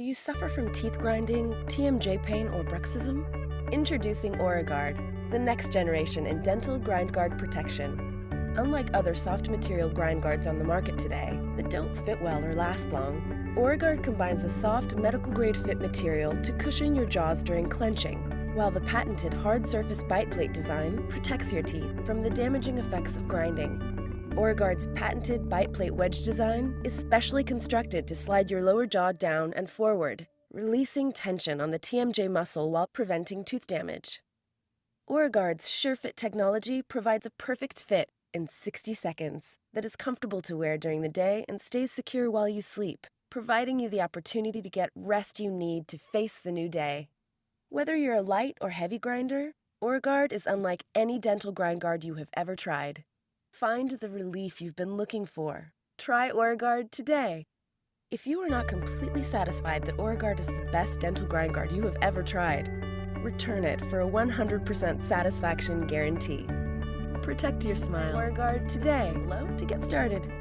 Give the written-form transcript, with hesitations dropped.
Do you suffer from teeth grinding, TMJ pain, or bruxism? Introducing Ora-GUARD, the next generation in dental grind guard protection. Unlike other soft material grind guards on the market today that don't fit well or last long, Ora-GUARD combines a soft medical-grade fit material to cushion your jaws during clenching, while the patented hard surface bite plate design protects your teeth from the damaging effects of grinding. Ora-GUARD's patented bite plate wedge design is specially constructed to slide your lower jaw down and forward, releasing tension on the TMJ muscle while preventing tooth damage. Ora-GUARD's SureFit technology provides a perfect fit in 60 seconds that is comfortable to wear during the day and stays secure while you sleep, providing you the opportunity to get rest you need to face the new day. Whether you're a light or heavy grinder, Ora-GUARD is unlike any dental grind guard you have ever tried. Find the relief you've been looking for. Try Ora-GUARD today. If you are not completely satisfied that Ora-GUARD is the best dental grind guard you have ever tried, return it for a 100% satisfaction guarantee. Protect your smile. Ora-GUARD today. Low to get started.